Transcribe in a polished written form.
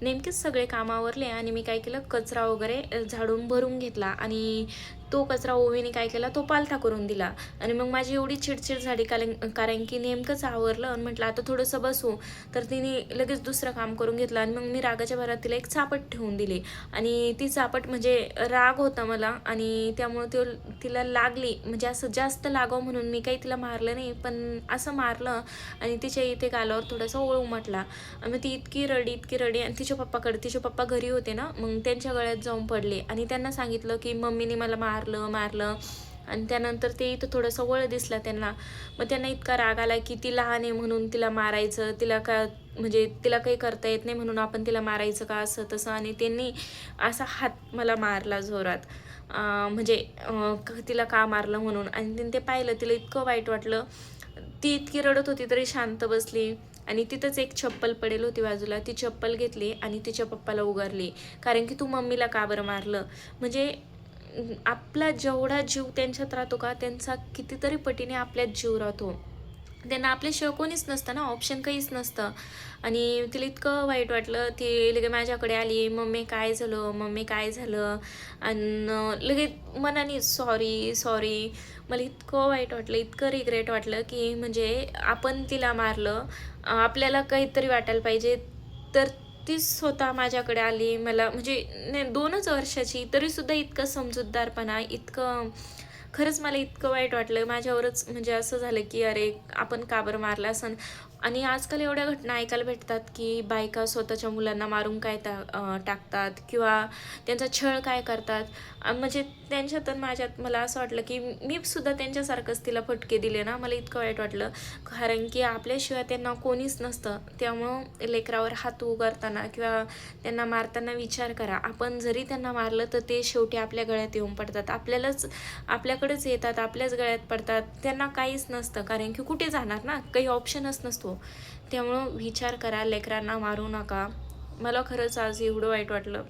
नेमकेच सगळे काम आवरले आणि मी काय केलं, कचरा वगैरे झाडून भरून घेतला आणि तो कचरा ओवीने काय केला, तो पालथा करून दिला. आणि मग माझी एवढी चिडचिड झाली, कारण की नेमकंच आवरलं आणि म्हटलं आता थोडंसं बसू. तर तिने लगेच दुसरं काम करून घेतलं आणि मग मी रागाच्या भरात तिला एक चापट ठेवून दिली. आणि ती चापट म्हणजे राग होता मला आणि त्यामुळे तिला लागली, म्हणजे असं जास्त लागावं म्हणून मी काही तिला मारलं नाही, पण असं मारलं आणि तिच्या इथे गालावर थोडासा ओळ उमटला. आणि मग ती इतकी रडी आणि तिचे पप्पा घरी होते ना, मग त्यांच्या गळ्यात जाऊन पडले आणि त्यांना सांगितलं की मम्मीने मला मारलं. आणि त्यानंतर ते इथं थोडंसं वळ दिसला त्यांना. मग त्यांना इतका राग आला की ती लहान आहे म्हणून तिला मारायचं, तिला का म्हणजे तिला काही करता येत नाही म्हणून आपण तिला मारायचं का, असं तसं. आणि त्यांनी असा हात मला मारला जोरात, तिला का मारलं म्हणून. आणि ते पाहिलं, तिला इतकं वाईट वाटलं. ती इतकी रडत होती तरी शांत बसली. आणि तिथंच एक चप्पल पडेल होती बाजूला, ती चप्पल घेतली आणि तिच्या पप्पाला उगारली, कारण की तू मम्मीला का बरं मारलं. म्हणजे आपला जेवढा जीव त्यांच्यात राहतो का, त्यांचा कितीतरी पटीने आपल्यात जीव राहतो. त्यांना आपल्याशिवाय कोणीच नसतं ना, ऑप्शन काहीच नसतं. आणि तिला इतकं वाईट वाटलं, ती लगे माझ्याकडे आली, मम्मी काय झालं. आणि लगेच मनाने सॉरी सॉरी. मला इतकं वाईट वाटलं, इतकं रिग्रेट वाटलं की म्हणजे आपण तिला मारलं. आपल्याला काहीतरी वाटायला पाहिजे. तर ती स्वतः माझ्याकडे आली, मला म्हणजे 2च वर्षाची तरीसुद्धा इतकं समजूतदारपणा, इतकं खरंच मला इतकं वाईट वाटलं. माझ्यावरच म्हणजे असं झालं की अरे आपण का बरं मारलं असं. आणि आजकाल एवढ्या घटना ऐकायला भेटतात की बायका स्वतःच्या मुलांना मारून काय टाकतात किंवा त्यांचा छळ काय करतात. म्हणजे त्यांच्यात आणि माझ्यात मला असं वाटलं की मी सुद्धा त्यांच्यासारखंच तिला फटके दिले ना. मला इतकं वाईट वाटलं, कारण की आपल्याशिवाय त्यांना कोणीच नसतं. त्यामुळं लेकरावर हात उगारताना किंवा त्यांना मारताना विचार करा. आपण जरी त्यांना मारलं तर ते शेवटी आपल्या गळ्यात येऊन पडतात, आपल्याकडेच येतात, आपल्याच गळ्यात पडतात. त्यांना काहीच नसतं, कारण की कुठे जाणार ना, काही ऑप्शनच नसतो. त्यामुळं विचार करा, लेकरांना मारू नका. मला खरंच आज एवढं वाईट वाटलं.